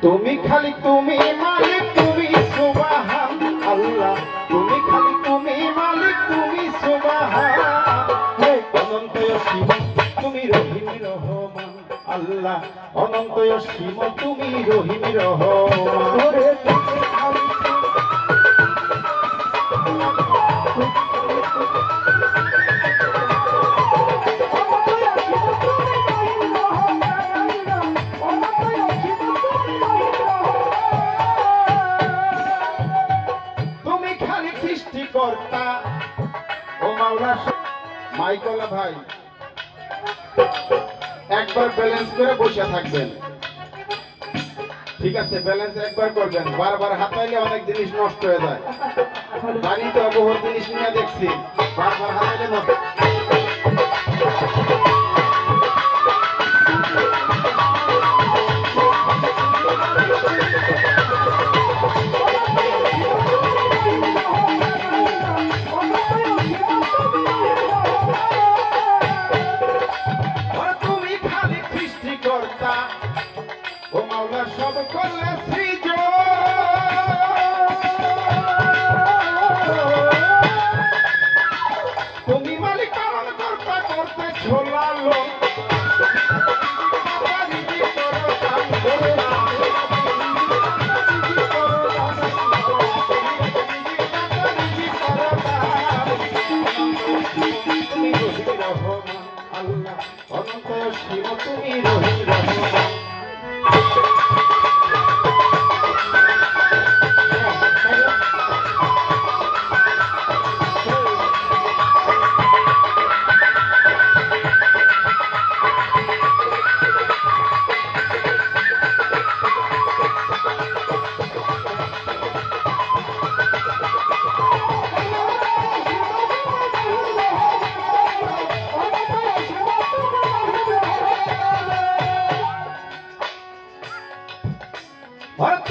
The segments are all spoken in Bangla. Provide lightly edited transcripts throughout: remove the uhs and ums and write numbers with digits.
তুমি খালি তুমি মালিক তুমি সুবহান আল্লাহ, তুমি খালি তুমি মালিক তুমি সুবহান, অনন্ত অসীম তুমি রহিম রহমান আল্লাহ, অনন্ত অসীম তুমি রহিম রহমান। সৃষ্টিকর্তা ও মাওলা। মাইকলা ভাই একবার ব্যালেন্স করে বসে থাকবেন, ঠিক আছে? ব্যালেন্স একবার করবেন, বারবার হাতাইলে অনেক জিনিস নষ্ট হয়ে যায়। বাড়িতে বহু জিনিস নিয়ে দেখছি, বারবার হাতাইলে নষ্ট। ও মাওলা সব করলে সৃজন, তুমি মালিক পালন কর্তা করতে ছোলালো, তুমি রহিম রহমান আল্লাহ, অনন্ত অসীম তুমি রহিম রহমান।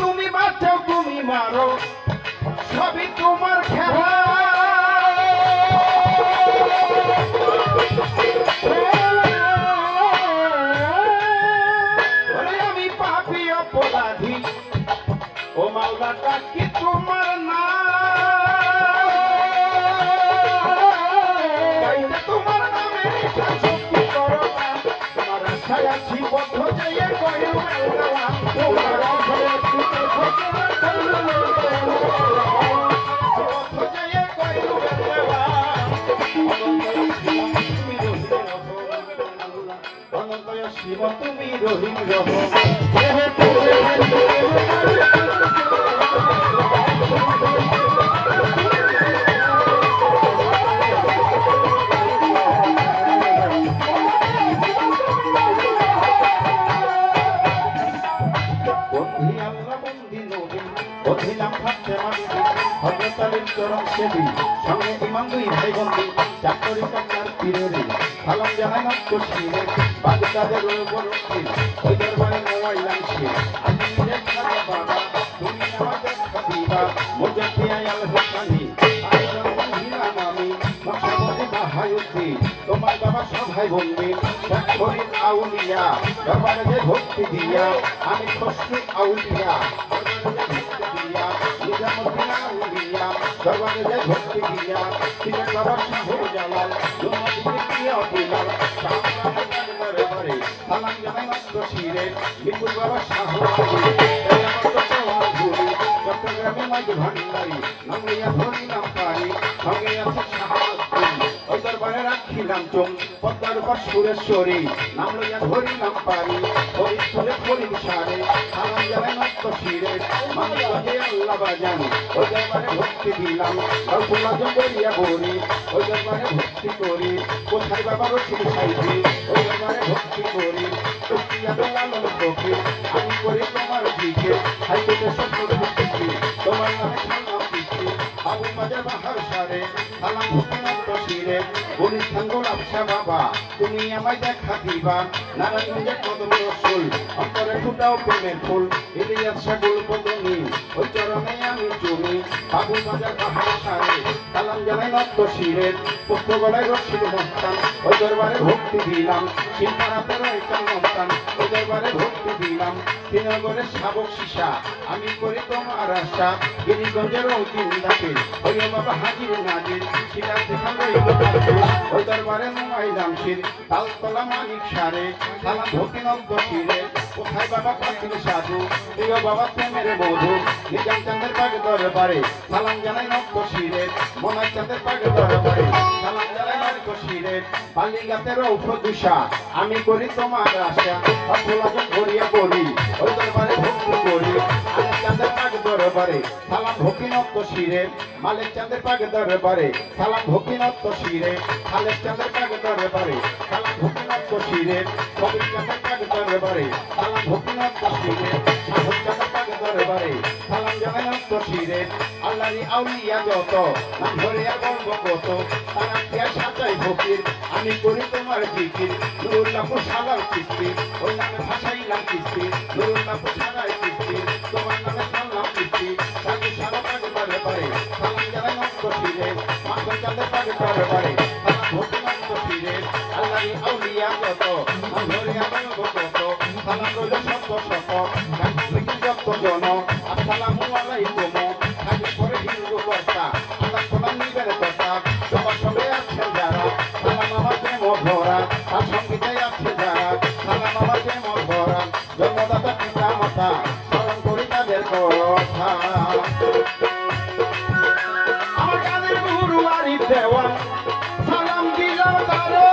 তুমি বাঁচাও তুমি মারো সবই তোমার খেলা, আমি পাপী অপরাধী ও মাওলাটা কি তোমার না, তোমার নামে শক্তি করো না, তোমার আশায় আছি বদ্ধ যাইয়ে কয়ু আল্লাহ, তোমার আশায় আছি বদ্ধ যাইয়ে কয়ু আল্লাহ, অনন্ত অসীম তুমি রহিম রহমান। সঙ্গে ইমাম দুই ভাই বন্ধু চাকরি কন্যার পিরোরে সালাম জানাই নক্ত শিরে বাকি তাদের বড় ওই দরবারে মোবাইল আনছে আমি দেখা বাবা তুমি আমার দেখা দিবা মোজা পিয়াই আল হোসানি আমি মশাবতী মাহায়ুতি তোমার বাবা সব ভাই বন্ধু শরীর আউলিয়া দরবারে যে ভক্তি দিয়া আমি খসরু আউলিয়া দরবারে যে ভক্তি দিয়া সিলেট বাবার শাহ জালাল দুনিয়া প্রিয় বিলাল সালাম জানাই মাত্র শিরে বিপুল বাবার শাহ চট্টগ্রামে মাঝ ভান্ডারি নামিয়া ধরিলাম পানি সঙ্গে আছে শাহাদুল ওই দরবারে রাখিলাম চোম পদ্মার উপর সুরেশ্বরী নাম লইয়া ধরিলাম পানি হরিশ্বরে ফরিদ সারে সালাম জানাই মাত্র শিরে মানি আল্লাহ বাজান ওই দরবারে ভক্তি দিলাম গল্পলা জঙ্গলিয়া বলি ওই দরবারে ভক্তি করি কোথায় বাবা রসিদ সাইজি ওই দরবারে ভক্তি করি কুষ্টিয়া লালন ফকির আমি করি তোমার দিকে হাইকোর্টে সত্য ভক্তি তোমার নামে সালাম দিচ্ছি আবু বাজার বাহার সারে সালাম ভক্তিনাথ শিরে গুলিস্তান গোলাপ শাহ বাবা তুমি আমায় দেখা দিবা নারায়ণগঞ্জে কদম রসুল অন্তরে ফুটাও প্রেমের ফুল ইলিয়াস শাগুল বদনী ওই চরণে আমি চুমি বাবু বাজার বাহার সারে সালাম জানাই নত্য শিরের পুষ্প গলায় রসিদ মস্তান ওই দরবারে ভক্তি দিলাম শিল্পারাতের একটা মস্তান ওই দরবারে ভক্তি দিলাম শ্রীনগরের শাবক শিশা আমি করি তোমার আশা গিরিগঞ্জের অন্তিম দাসে ওই বাবা হাজির নাজির শিলা দেখান রইল ওই দরবারে নুমাইলাম শির তালতলা মানিক সারে সালাম ভক্তিনন্দ শিরে কোথায় বাবা কাকির সাধু প্রিয় বাবা প্রেমের মধু নিজাম চাঁদের পাগ দরবারে সালাম জানাই নন্দ শিরে মনাই চাঁদের পাগ দরবারে সালাম জানাই নন্দ শিরে বালিগাতের ঔষধুষা আমি করি তোমার আশা অফলাকে ভরিয়া করি ওই দরবারে ভক্তি করি আমি চাঁদের পাগ দরবারে সালাম ভক্তিনন্দ শিরে মালিক চাঁদের পাগ দরবারে সালাম ভক্তিনন্দ শিরে খালেক চাঁদের পাগ দরবারে সালাম ভক্তিনন্দ শিরে কবির চাঁদের পাগ দরবারে সালাম ভক্তিনন্দ শিরে সাধক চাঁদের পাগ দরবারে সালাম জানানন্দ শিরে আল্লাহরি আউলিয়া যত নাম ধরিয়া গর্ব কত তারা কে সাজাই ফকির আমি করি তোমার জিকির নুরুল্লাহ সালাম কিস্তি ওই নামে ভাসাইলাম কিস্তি নুরুল্লাহ সারাই কিস্তি তোমার নামে সালাম কিস্তি তাকে সারা পাগ দরবারে সালাম জানানন্দ শিরে মাথা চাঁদের পাগ দরবারে সালাম ভক্তিনন্দ শিরে আল্লাহরি আউলিয়া যত নাম ধরিয়া গর্ব কত সালাম রইল শত শত যত জন আসসালামু আলাইকুম আগে পরে হিন্দু কর্তা আল্লাহ কোরআন নিবেন কথা সবার সঙ্গে আছে যারা সালাম আমার প্রেম ভরা তার সঙ্গীতাই আছে যারা সালাম আমার প্রেম ভরা জন্মদাতা পিতা মাতা স্মরণ করি তাদের কথা আমার গানের গুরু আরিফ দেওয়া সালাম দিলাম তারে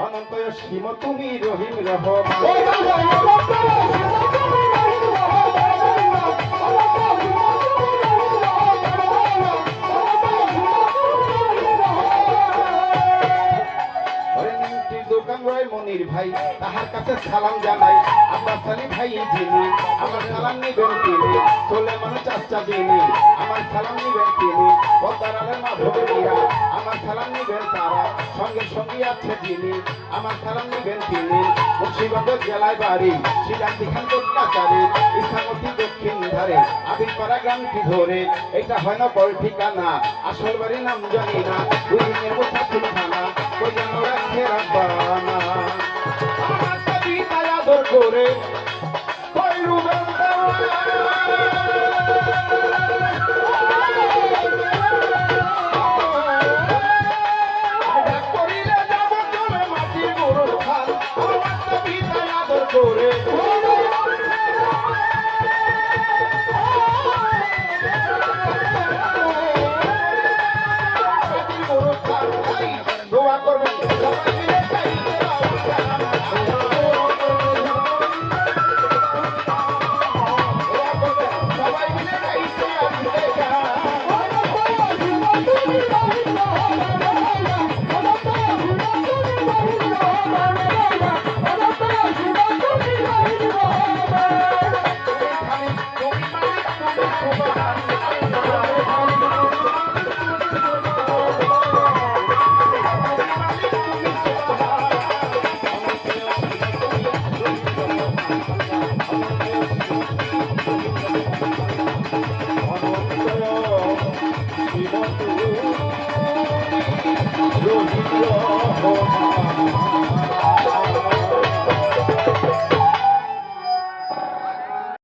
অনন্ত সীম তুমি রহিম দোকান রয় মনির ভাই তাহার কাছে সালাম জানাই আব্বাস আলী ভাই যিনি আমার সালাম নিবেন তিনি সোলেমান চাচা যিনি আমার সালাম নিবেন তিনি পদ্মারালের মাধবীরা আমার সালাম নিবেন তারা সঙ্গে সঙ্গী আছে যিনি আমার সালাম নিবেন তিনি মুন্সিগঞ্জ জেলায় বাড়ি শিলান্তি খান কাচারি ইসামতি দক্ষিণ ধারে আবিরপাড়া গ্রামটি ধরে এটা হয় না বড় ঠিকানা আসল বাড়ি নাম জানি না দুই দিনের মুসাফির খানা ওই যেন রাখে রাব্বানা আমার কবিতা আদর করে কই রুবেন করে দোয়া করবেন সবাই মিলে রহিল